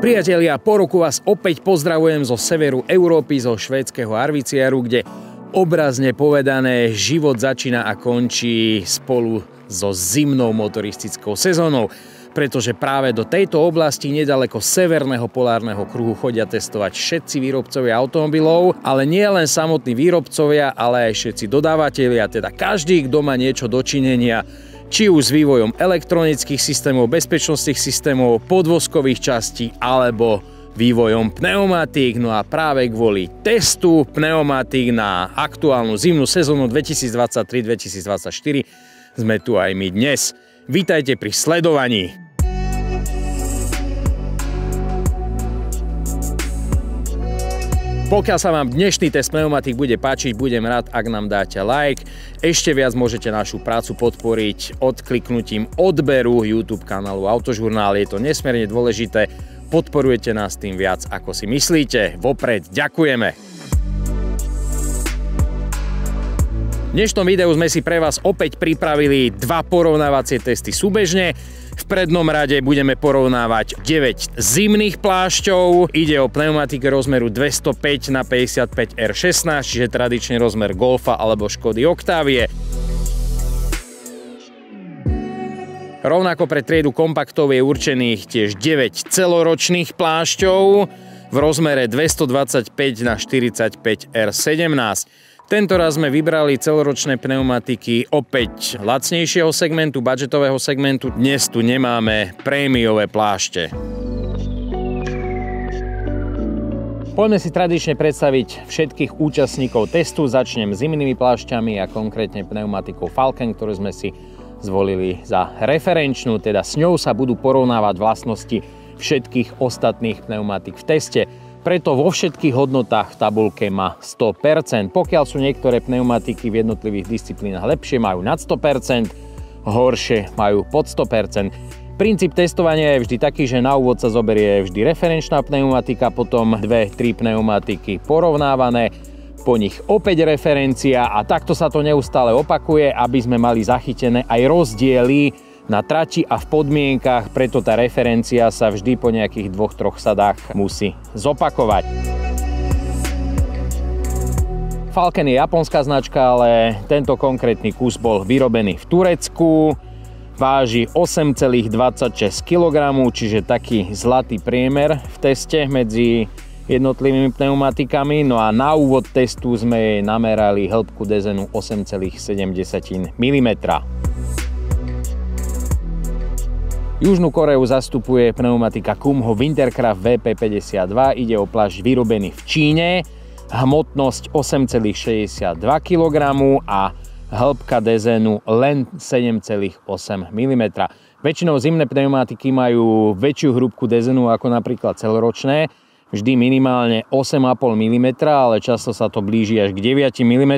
Priatelia, po roku vás opäť pozdravujem zo severu Európy, zo švédskeho Arvidsjauru, kde obrazne povedané život začína a končí spolu so zimnou motoristickou sezónou, pretože práve do tejto oblasti nedaleko severného polárneho kruhu chodia testovať všetci výrobcovia automobilov, ale nie len samotní výrobcovia, ale aj všetci dodávateľia, teda každý, kto má niečo dočinenia, či už s vývojom elektronických systémov, bezpečnostných systémov, podvozkových častí alebo vývojom pneumatík. No a práve kvôli testu pneumatík na aktuálnu zimnú sezónu 2023-2024 sme tu aj my dnes. Vítajte pri sledovaní. Pokiaľ sa vám dnešný test pneumatík bude páčiť, budem rád, ak nám dáte like. Ešte viac môžete našu prácu podporiť odkliknutím odberu YouTube kanálu Autožurnál. Je to nesmierne dôležité. Podporujete nás tým viac, ako si myslíte. Vopred ďakujeme. V dnešnom videu sme si pre vás opäť pripravili dva porovnávacie testy súbežne. V prednom rade budeme porovnávať 9 zimných plášťov. Ide o pneumatiky rozmeru 205 na 55 R16, čiže tradičný rozmer Golfa alebo Škody Octavie. Rovnako pre triedu kompaktov je určených tiež 9 celoročných plášťov v rozmere 225 na 45 R17. Tento raz sme vybrali celoročné pneumatiky opäť lacnejšieho segmentu, budžetového segmentu. Dnes tu nemáme prémiové plášte. Poďme si tradične predstaviť všetkých účastníkov testu. Začnem zimnými plášťami a konkrétne pneumatikou Falken, ktorú sme si zvolili za referenčnú, teda s ňou sa budú porovnávať vlastnosti všetkých ostatných pneumatik v teste. Preto vo všetkých hodnotách v tabuľke má 100%. Pokiaľ sú niektoré pneumatiky v jednotlivých disciplínach lepšie, majú nad 100%, horšie majú pod 100%. Princíp testovania je vždy taký, že na úvod sa zoberie vždy referenčná pneumatika, potom 2-3 pneumatiky porovnávané, po nich opäť referencia a takto sa to neustále opakuje, aby sme mali zachytené aj rozdiely na trati a v podmienkach, preto tá referencia sa vždy po nejakých 2-3 sadách musí zopakovať. Falken je japonská značka, ale tento konkrétny kus bol vyrobený v Turecku. Váži 8,26 kg, čiže taký zlatý priemer v teste medzi jednotlivými pneumatikami. No a na úvod testu sme jej namerali hĺbku dezenu 8,7 mm. Južnú Koreu zastupuje pneumatika Kumho Wintercraft VP52, ide o plášť vyrobený v Číne, hmotnosť 8,62 kg a hĺbka dezenu len 7,8 mm. Väčšinou zimné pneumatiky majú väčšiu hrúbku dezenu ako napríklad celoročné, vždy minimálne 8,5 mm, ale často sa to blíži až k 9 mm.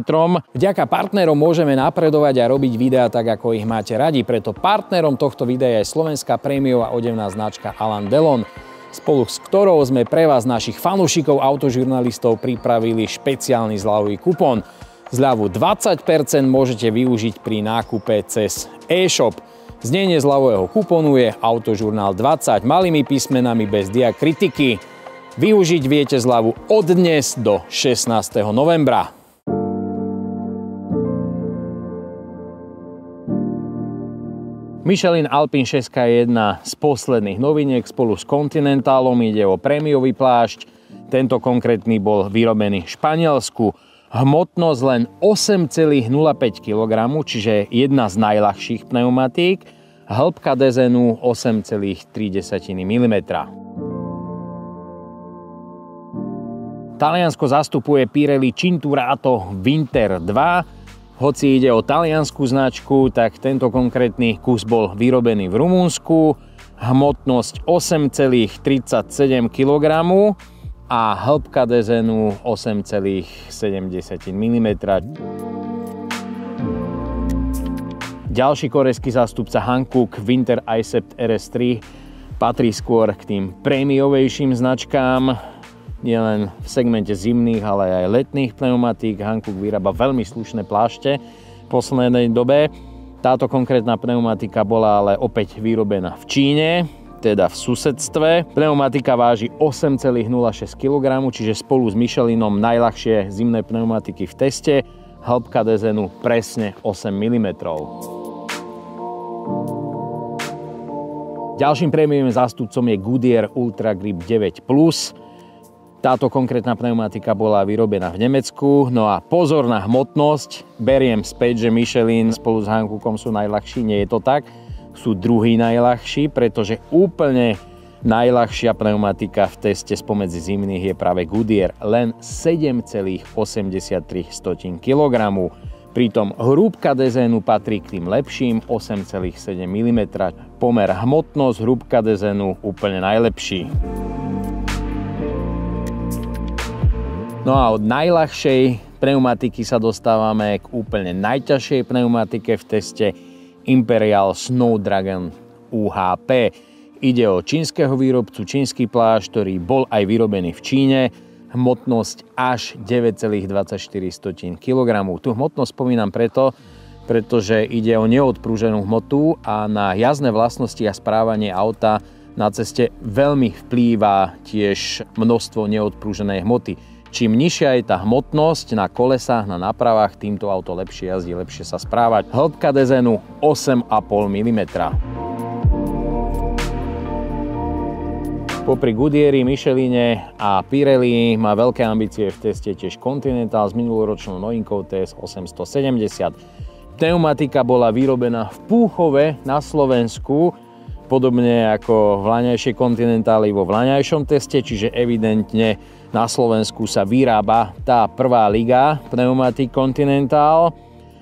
Vďaka partnerom môžeme napredovať a robiť videá tak, ako ich máte radi. Preto partnerom tohto videa je slovenská prémiová odevná značka Alain Delon, spolu s ktorou sme pre vás, našich fanúšikov autožurnalistov, pripravili špeciálny zľavový kupón. Zľavu 20% môžete využiť pri nákupe cez e-shop. Znenie zľavového kupónu je Autožurnál 20 malými písmenami bez diakritiky. Využiť viete zľavu od dnes do 16. novembra. Michelin Alpine 6 je jedna z posledných noviniek spolu s Continentalom. Ide o prémiový plášť. Tento konkrétny bol vyrobený v Španielsku. Hmotnosť len 8,05 kg, čiže jedna z najľahších pneumatík. Hĺbka dezenu 8,3 mm. Taliansko zastupuje Pirelli Cinturato Winter 2. Hoci ide o taliansku značku, tak tento konkrétny kus bol vyrobený v Rumunsku. Hmotnosť 8,37 kg a hĺbka dezenu 8,7 mm. Ďalší korejský zástupca Hankook Winter Icept RS3 patrí skôr k tým prémiovejším značkám. Nielen v segmente zimných, ale aj letných pneumatík. Hankook vyrába veľmi slušné plášte v poslednej dobe. Táto konkrétna pneumatika bola ale opäť vyrobená v Číne. teda v susedstve. Pneumatika váži 8,06 kg, čiže spolu s Michelinom najľahšie zimné pneumatiky v teste. Hĺbka dezenu presne 8 mm. Ďalším prémiovým zástupcom je Goodyear Ultra Grip 9+. Táto konkrétna pneumatika bola vyrobená v Nemecku. No a pozor na hmotnosť. Beriem späť, že Michelin spolu s Hankookom sú najľahší. Nie je to tak. Sú druhý najľahší, pretože úplne najľahšia pneumatika v teste spomedzi zimných je práve Goodyear. Len 7,83 kg. Pritom hrúbka dezénu patrí k tým lepším 8,7 mm. Pomer hmotnosť hrúbka dezénu úplne najlepší. No a od najľahšej pneumatiky sa dostávame k úplne najťažšej pneumatike v teste Imperial Snow Dragon UHP. Ide o čínskeho výrobcu, čínsky plášť, ktorý bol aj vyrobený v Číne. Hmotnosť až 9,24 kg. Tu hmotnosť spomínam pretože ide o neodprúženú hmotu a na jazdné vlastnosti a správanie auta na ceste veľmi vplýva tiež množstvo neodprúženej hmoty. Čím nižšia je tá hmotnosť na kolesách, na nápravách, týmto auto lepšie jazdí, lepšie sa správať. Hĺbka dezenu 8,5 mm. Popri Goodyeari, Micheline a Pirelli má veľké ambície v teste tiež Continental s minuloročnou novinkou TS 870. Pneumatika bola vyrobená v Púchove na Slovensku, podobne ako v vlaňajšej Continentali vo vlaňajšom teste, čiže evidentne na Slovensku sa vyrába tá prvá liga pneumatik Continental.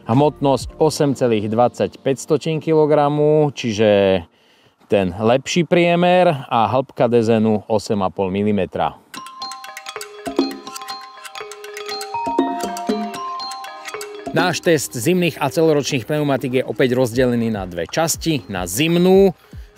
Hmotnosť 8,25 kg, čiže ten lepší priemer a hĺbka dezenu 8,5 mm. Náš test zimných a celoročných pneumatik je opäť rozdelený na dve časti. Na zimnú,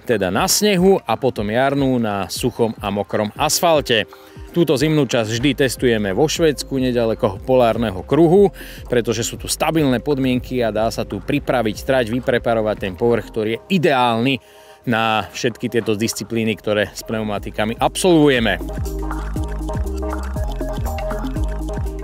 teda na snehu, a potom jarnú na suchom a mokrom asfalte. Túto zimnú časť vždy testujeme vo Švédsku, neďaleko polárneho kruhu, pretože sú tu stabilné podmienky a dá sa tu pripraviť trať, vypreparovať ten povrch, ktorý je ideálny na všetky tieto disciplíny, ktoré s pneumatikami absolvujeme.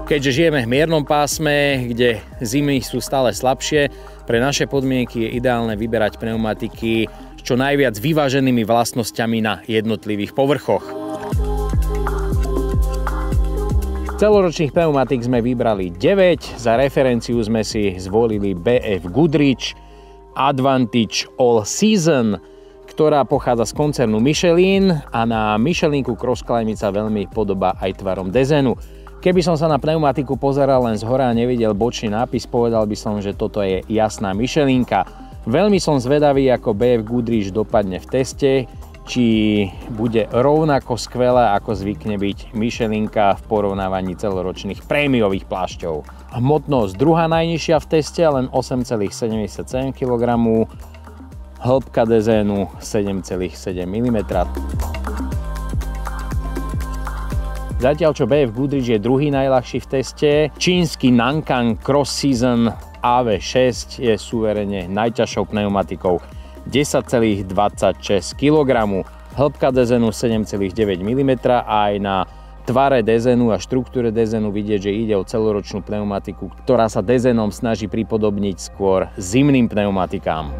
Keďže žijeme v miernom pásme, kde zimy sú stále slabšie, pre naše podmienky je ideálne vyberať pneumatiky s čo najviac vyváženými vlastnosťami na jednotlivých povrchoch. Celoročných pneumatik sme vybrali 9, za referenciu sme si zvolili BF Goodrich Advantage All Season, ktorá pochádza z koncernu Michelin a na Michelinku Cross Climate sa veľmi podobá aj tvarom dezenu. Keby som sa na pneumatiku pozeral len zhora a nevidel bočný nápis, povedal by som, že toto je jasná Michelinka. Veľmi som zvedavý, ako BF Goodrich dopadne v teste, či bude rovnako skvelé, ako zvykne byť Michelinka v porovnávaní celoročných prémiových plášťov. Hmotnosť druhá najnižšia v teste, len 8,77 kg, hĺbka dezénu 7,7 mm. Zatiaľ čo BF Goodrich je druhý najľahší v teste, čínsky Nankang Cross Season AV6 je suverene najťažšou pneumatikou. 10,26 kg, hĺbka dezenu 7,9 mm a aj na tvare dezenu a štruktúre dezenu vidieť, že ide o celoročnú pneumatiku, ktorá sa dezenom snaží pripodobniť skôr zimným pneumatikám.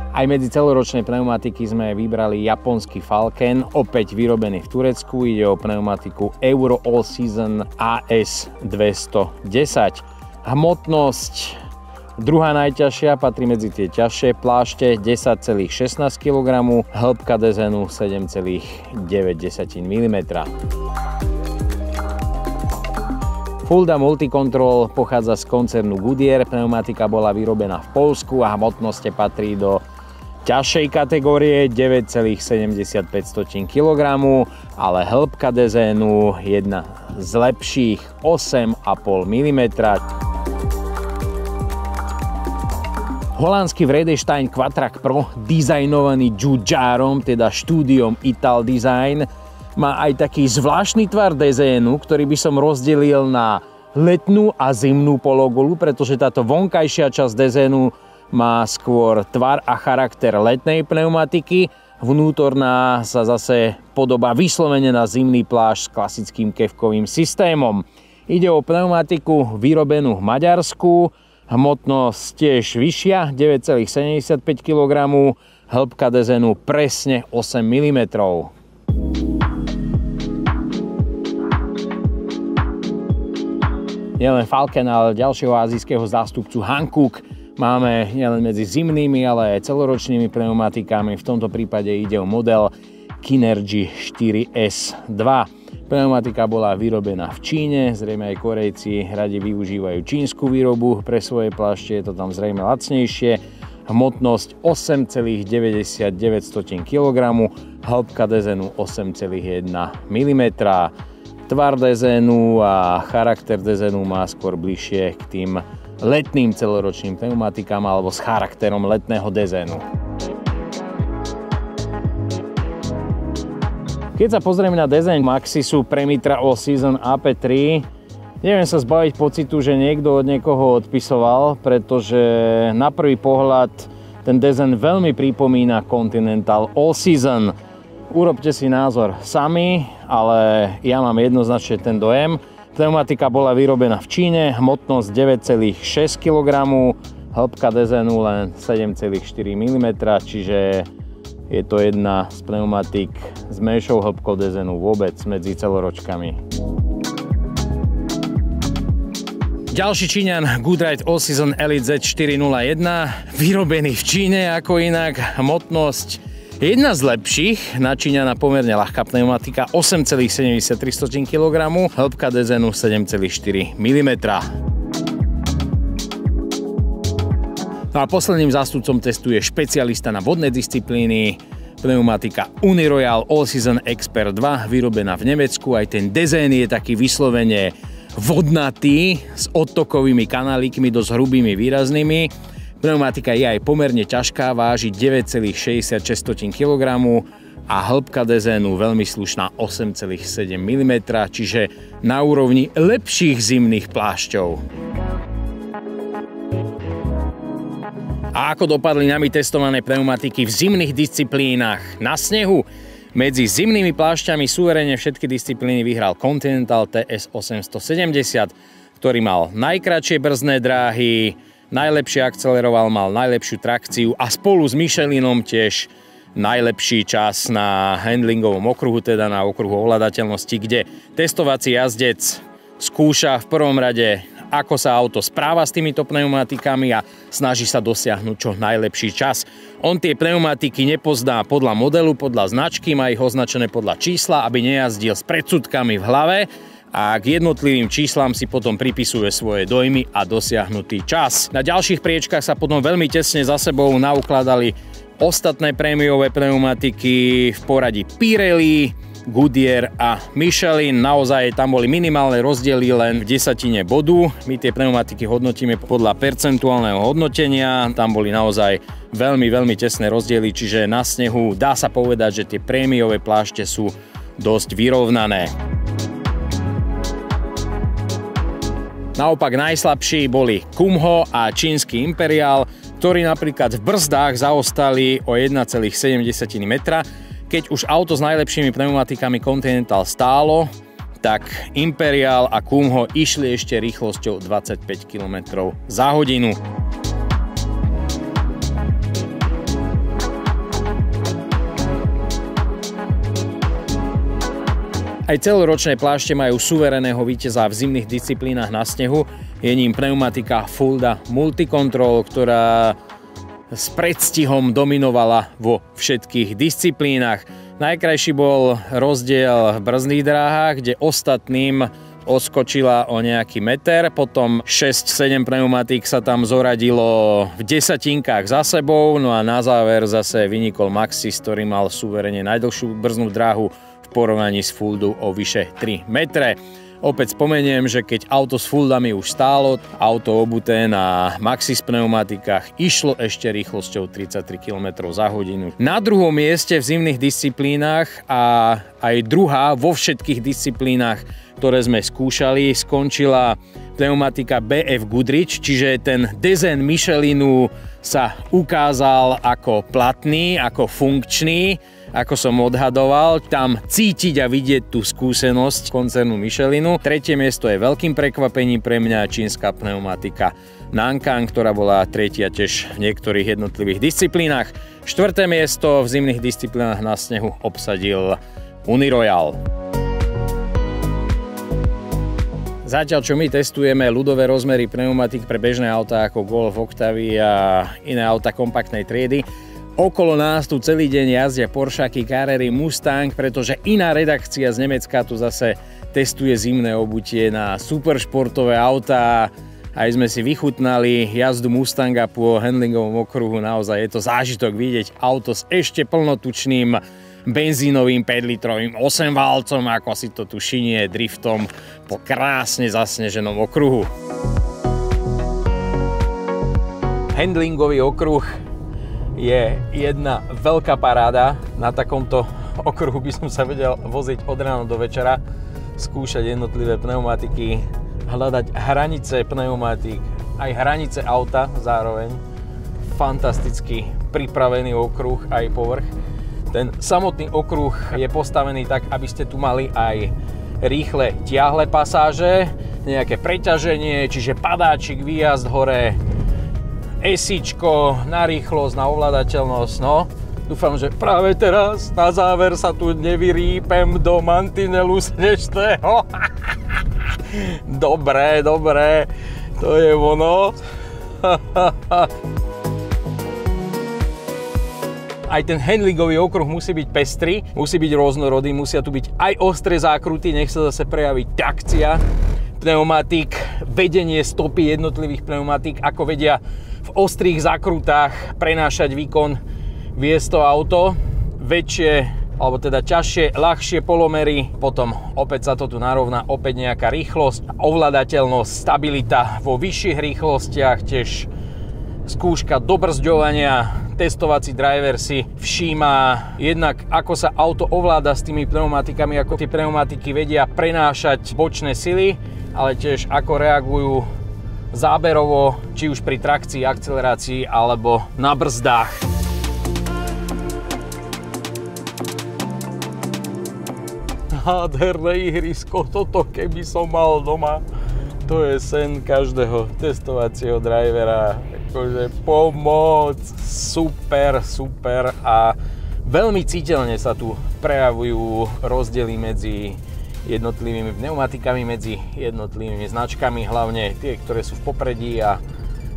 Aj medzi celoročné pneumatiky sme vybrali japonský Falken, opäť vyrobený v Turecku. Ide o pneumatiku Euro All Season AS 210. Hmotnosť druhá najťažšia, patrí medzi tie ťažšie plášte, 10,16 kg, hĺbka dezenu 7,9 mm. Fulda Multicontrol pochádza z koncernu Goodyear, pneumatika bola vyrobená v Poľsku a hmotnosť patrí do ťažšej kategórie 9,75 kg, ale hĺbka dezénu jedna z lepších 8,5 mm. Holandský Vredestein Quatrac Pro, dizajnovaný Giugiarom, teda štúdiom Ital Design, má aj taký zvláštny tvar dezénu, ktorý by som rozdelil na letnú a zimnú pologulu, pretože táto vonkajšia časť dezénu má skôr tvar a charakter letnej pneumatiky. Vnútorná sa zase podobá vyslovene na zimný plášť s klasickým kevkovým systémom. Ide o pneumatiku vyrobenú v Maďarsku, hmotnosť tiež vyššia, 9,75 kg, hĺbka dezenu presne 8 mm. Nielen Falken, ale ďalšieho azijského zástupcu Hankook máme nielen medzi zimnými, ale aj celoročnými pneumatikami. V tomto prípade ide o model Kinergy 4S2. Pneumatika bola vyrobená v Číne, zrejme aj Korejci radi využívajú čínsku výrobu pre svoje plášte, je to tam zrejme lacnejšie. Hmotnosť 8,99 kg, hĺbka dezenu 8,1 mm. Tvar dezenu a charakter dezenu má skôr bližšie k tým letným celoročným pneumatikám alebo s charakterom letného dezenu. Keď sa pozrieme na dezeň Maxisu Premitra All Season AP3, neviem sa zbaviť pocitu, že niekto od niekoho odpisoval, pretože na prvý pohľad ten dezeň veľmi pripomína Continental All Season. Urobte si názor sami, ale ja mám jednoznačne ten dojem. Pneumatika bola vyrobená v Číne, hmotnosť 9,6 kg, hĺbka dezenu len 7,4 mm, čiže je to jedna z pneumatik s menšou hĺbkou dezenu vôbec medzi celoročkami. Ďalší Číňan Goodride All Season Elite Z401, vyrobený v Číne ako inak, hmotnosť jedna z lepších, na Číňana pomerne ľahká pneumatika, 8,73 kg, hĺbka dezenu 7,4 mm. No a posledným zástupcom testu je špecialista na vodné disciplíny, pneumatika Uniroyal All Season Expert 2, vyrobená v Nemecku. Aj ten dezén je taký vyslovene vodnatý, s odtokovými kanálikmi, dosť hrubými, výraznými. Pneumatika je aj pomerne ťažká, váži 9,66 kg a hĺbka dezénu veľmi slušná 8,7 mm, čiže na úrovni lepších zimných plášťov. A ako dopadli nami testované pneumatiky v zimných disciplínach na snehu? Medzi zimnými plášťami suverene všetky disciplíny vyhral Continental TS 870, ktorý mal najkratšie brzdné dráhy, najlepšie akceleroval, mal najlepšiu trakciu a spolu s Michelinom tiež najlepší čas na handlingovom okruhu, teda na okruhu ovládateľnosti, kde testovací jazdec skúša v prvom rade, ako sa auto správa s týmito pneumatikami a snaží sa dosiahnuť čo najlepší čas. On tie pneumatiky nepozná podľa modelu, podľa značky, má ich označené podľa čísla, aby nejazdil s predsudkami v hlave, a k jednotlivým číslam si potom pripisuje svoje dojmy a dosiahnutý čas. Na ďalších priečkách sa potom veľmi tesne za sebou naukladali ostatné prémiové pneumatiky v poradí Pirelli, Goodyear a Michelin. Naozaj tam boli minimálne rozdiely len v desatine bodu. My tie pneumatiky hodnotíme podľa percentuálneho hodnotenia. Tam boli naozaj veľmi tesné rozdiely, čiže na snehu dá sa povedať, že tie prémiové plášte sú dosť vyrovnané. Naopak najslabší boli Kumho a čínsky Imperial, ktorí napríklad v brzdách zaostali o 1,7 metra. Keď už auto s najlepšími pneumatikami Continental stálo, tak Imperial a Kumho išli ešte rýchlosťou 25 km za hodinu. Aj celoročné plášte majú suverénneho víťaza v zimných disciplínach na snehu. Je ním pneumatika Fulda Multicontrol, ktorá s predstihom dominovala vo všetkých disciplínach. Najkrajší bol rozdiel v brzdných dráhach, kde ostatným odskočila o nejaký meter, potom 6-7 pneumatík sa tam zoradilo v desatinkách za sebou, no a na záver zase vynikol Maxis, ktorý mal suverene najdlhšiu brzdnú dráhu v porovnaní s Fuldu o vyše 3 metre. Opäť spomeniem, že keď auto s Fuldami už stálo, auto obuté na Maxis pneumatikách išlo ešte rýchlosťou 33 km za hodinu. Na druhom mieste v zimných disciplínach a aj druhá vo všetkých disciplínach, ktoré sme skúšali, skončila pneumatika BF Goodrich, čiže ten dezén Michelinu sa ukázal ako platný, ako funkčný, ako som odhadoval. Tam cítiť a vidieť tú skúsenosť koncernu Michelinu. Tretie miesto je veľkým prekvapením pre mňa čínska pneumatika Nankang, ktorá bola tretia tiež v niektorých jednotlivých disciplínach. Štvrté miesto v zimných disciplínach na snehu obsadil Uniroyal. Zatiaľ, čo my testujeme ľudové rozmery pneumatik pre bežné autá ako Golf, Octavia a iné autá kompaktnej triedy, okolo nás tu celý deň jazdia Porscháky, Carrery, Mustang, pretože iná redakcia z Nemecka tu zase testuje zimné obutie na superšportové autá. Aj sme si vychutnali jazdu Mustanga po handlingovom okruhu. Naozaj je to zážitok vidieť auto s ešte plnotučným benzínovým 5-litrovým 8-válcom, ako si to tu šinie driftom po krásne zasneženom okruhu. Handlingový okruh je jedna veľká paráda. Na takomto okruhu by som sa vedel voziť od rána do večera, skúšať jednotlivé pneumatiky, hľadať hranice pneumatik, aj hranice auta zároveň. Fantasticky pripravený okruh aj povrch. Ten samotný okruh je postavený tak, aby ste tu mali aj rýchle tiahle pasáže, nejaké preťaženie, čiže padáčik, výjazd hore, esíčko na rýchlosť, na ovládateľnosť. No, dúfam, že práve teraz na záver sa tu nevyrýpem do mantinelu snežného. Dobre, to je ono. Aj ten handlingový okruh musí byť pestrý, musí byť rôznorodý, musia tu byť aj ostré zákruty, nech sa zase prejaví trakcia pneumatik, vedenie stopy jednotlivých pneumatik, ako vedia v ostrých zákrutách prenášať výkon, viesť to auto, väčšie alebo teda ťažšie, ľahšie polomery, potom opäť sa to tu narovná, opäť nejaká rýchlosť, ovládateľnosť, stabilita vo vyšších rýchlostiach, tiež skúška dobrzďovania. Testovací driver si všíma jednak, ako sa auto ovláda s tými pneumatikami, ako tie pneumatiky vedia prenášať bočné sily, ale tiež ako reagujú záberovo, či už pri trakcii, akcelerácii alebo na brzdách. Nádherné ihrisko, toto keby som mal doma, to je sen každého testovacieho drivera. Akože pomoc, super a veľmi citeľne sa tu prejavujú rozdiely medzi jednotlivými pneumatikami, medzi jednotlivými značkami, hlavne tie, ktoré sú v popredí a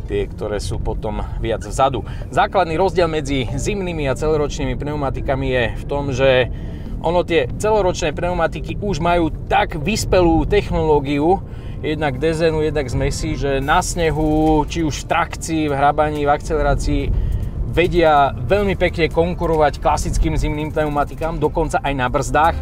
tie, ktoré sú potom viac vzadu. Základný rozdiel medzi zimnými a celoročnými pneumatikami je v tom, že tie celoročné pneumatiky už majú tak vyspelú technológiu, jednak dezenu, jednak zmesí, že na snehu, či už v trakcii, v hrabaní, v akcelerácii vedia veľmi pekne konkurovať klasickým zimným pneumatikám, dokonca aj na brzdách.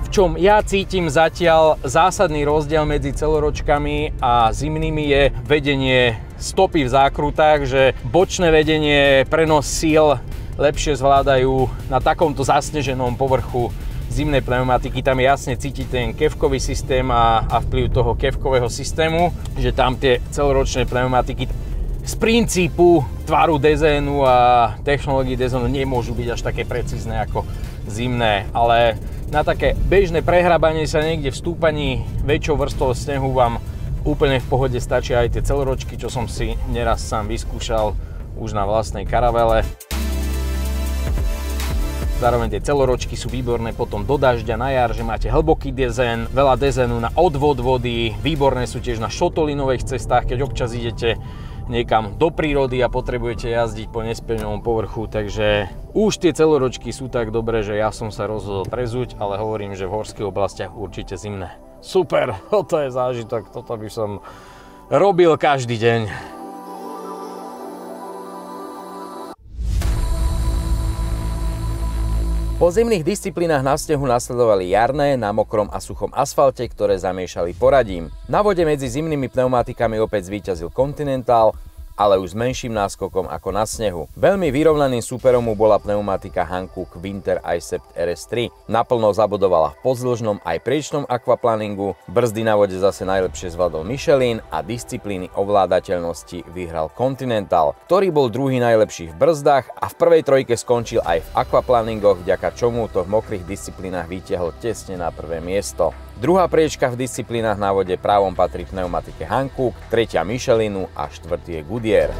V čom ja cítim zatiaľ zásadný rozdiel medzi celoročkami a zimnými je vedenie stopy v zákrutách, že bočné vedenie, prenos síl lepšie zvládajú na takomto zasneženom povrchu zimnej pneumatiky. Tam je jasne cítiť ten kevkový systém a vplyv toho kevkového systému, že tam tie celoročné pneumatiky z princípu tvaru dezénu a technológií dezénu nemôžu byť až také precízne ako zimné, ale na také bežné prehrabanie sa niekde v stúpaní väčšou vrstvou snehu vám úplne v pohode stačia aj tie celoročky, čo som si neraz sám vyskúšal už na vlastnej karavele. Zároveň tie celoročky sú výborné potom do dažďa na jar, že máte hlboký dezén, veľa dezénu na odvod vody, výborné sú tiež na šotolinových cestách, keď občas idete niekam do prírody a potrebujete jazdiť po nespevnenom povrchu, takže už tie celoročky sú tak dobré, že ja som sa rozhodol prezuť, ale hovorím, že v horských oblastiach určite zimné. Super, toto je zážitok, toto by som robil každý deň. Po zimných disciplínach na snehu nasledovali jarné, na mokrom a suchom asfalte, ktoré zamiešali poradím. Na vode medzi zimnými pneumatikami opäť zvíťazil Continental, ale už s menším náskokom ako na snehu. Veľmi vyrovnaným súperom mu bola pneumatika Hankook Winter Icept RS3. Naplno zabodovala v pozdĺžnom aj priečnom aquaplaningu, brzdy na vode zase najlepšie zvládol Michelin a disciplíny ovládateľnosti vyhral Continental, ktorý bol druhý najlepší v brzdách a v prvej trojke skončil aj v aquaplaningoch, vďaka čomu to v mokrých disciplínach vytiahol tesne na prvé miesto. Druhá priečka v disciplínach na vode právom patrí pneumatike Hankook, tretia Michelinu a štvrtý je Goodyear.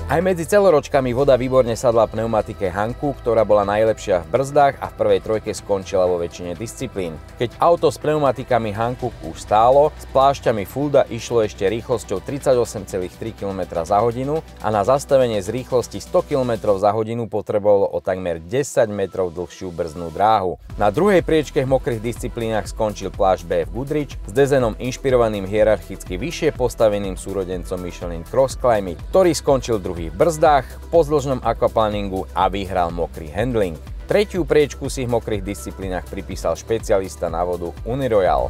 Aj medzi celoročkami voda výborne sadla pneumatike Hankook, ktorá bola najlepšia v brzdách a v prvej trojke skončila vo väčšine disciplín. Keď auto s pneumatikami Hankook už stálo, s plášťami Fulda išlo ešte rýchlosťou 38,3 km za hodinu a na zastavenie z rýchlosti 100 km za hodinu potrebovalo o takmer 10 metrov dlhšiu brzdnú dráhu. Na druhej priečke v mokrých disciplínach skončil plášť BF Goodrich s dezenom inšpirovaným hierarchicky vyššie postaveným súrodencom Michelin Cross Climate, ktorý skončil druhý v brzdách, pozdĺžnom aquaplaningu a vyhral mokrý handling. Tretiu priečku si v mokrých disciplínach pripísal špecialista na vodu Uniroyal.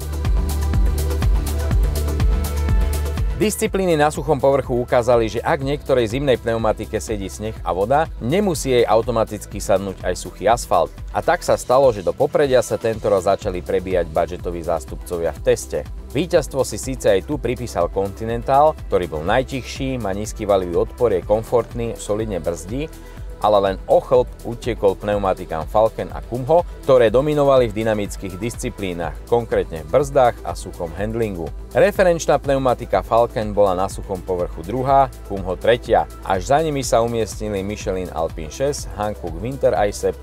Disciplíny na suchom povrchu ukázali, že ak niektorej zimnej pneumatike sedí sneh a voda, nemusí jej automaticky sadnúť aj suchý asfalt. A tak sa stalo, že do popredia sa tentoraz začali prebíjať budžetoví zástupcovia v teste. Víťazstvo si síce aj tu pripísal Continental, ktorý bol najtichší, má nízky valivý odpor, je komfortný, solidne brzdí, ale len o chlp utiekol pneumatikám Falken a Kumho, ktoré dominovali v dynamických disciplínach, konkrétne v brzdách a suchom handlingu. Referenčná pneumatika Falken bola na suchom povrchu druhá, Kumho tretia, až za nimi sa umiestnili Michelin Alpine 6, Hankook Winter Icept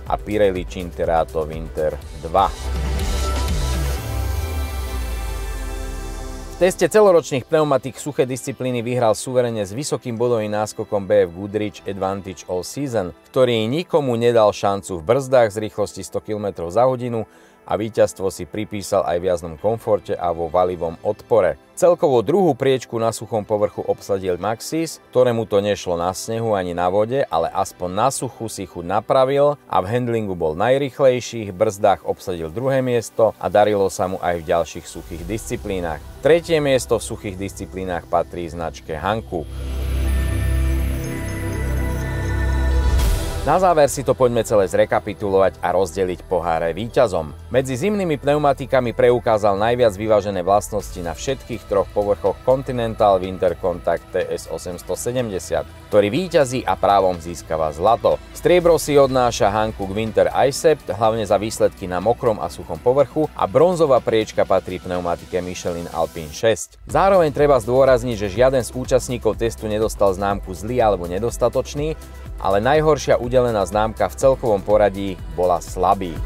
a Pirelli Cinturato Winter 2. V teste celoročných pneumatik suché disciplíny vyhral suverene s vysokým bodovým náskokom BF Goodrich Advantage All Season, ktorý nikomu nedal šancu v brzdách z rýchlosti 100 km za hodinu a víťazstvo si pripísal aj v jazdnom komforte a vo valivom odpore. Celkovo druhú priečku na suchom povrchu obsadil Maxxis, ktorému to nešlo na snehu ani na vode, ale aspoň na suchu si chuť napravil a v handlingu bol najrýchlejší, v brzdách obsadil druhé miesto a darilo sa mu aj v ďalších suchých disciplínach. Tretie miesto v suchých disciplínach patrí značke Hankook. Na záver si to poďme celé zrekapitulovať a rozdeliť poháre víťazom. Medzi zimnými pneumatikami preukázal najviac vyvážené vlastnosti na všetkých troch povrchoch Continental Winter Contact TS 870, ktorý víťazí a právom získava zlato. Striebro si odnáša Hankook Winter Icept, hlavne za výsledky na mokrom a suchom povrchu, a bronzová priečka patrí pneumatike Michelin Alpine 6. Zároveň treba zdôrazniť, že žiaden z účastníkov testu nedostal známku zlý alebo nedostatočný, ale najhoršia udelená známka v celkovom poradí bola slabý.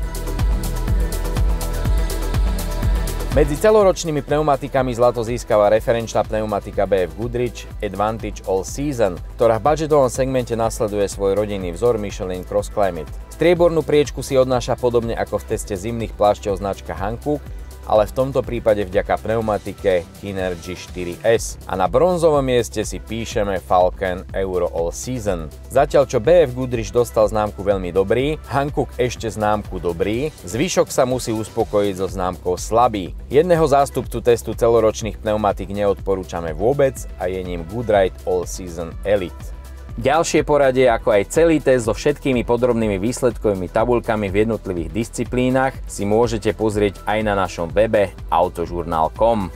Medzi celoročnými pneumatikami zlato získava referenčná pneumatika BF Goodrich Advantage All Season, ktorá v budžetovom segmente nasleduje svoj rodinný vzor Michelin Cross Climate. Striebornú priečku si odnáša podobne ako v teste zimných plášťov značka Hankook, ale v tomto prípade vďaka pneumatike Kinergy 4S. A na bronzovom mieste si píšeme Falken Euro All Season. Zatiaľ čo BF Goodrich dostal známku veľmi dobrý, Hankook ešte známku dobrý, zvyšok sa musí uspokojiť so známkou slabý. Jedného zástupcu testu celoročných pneumatik neodporúčame vôbec a je ním Goodride All Season Elite. Ďalšie poradie, ako aj celý test so všetkými podrobnými výsledkovými tabuľkami v jednotlivých disciplínach si môžete pozrieť aj na našom webe autožurnal.com.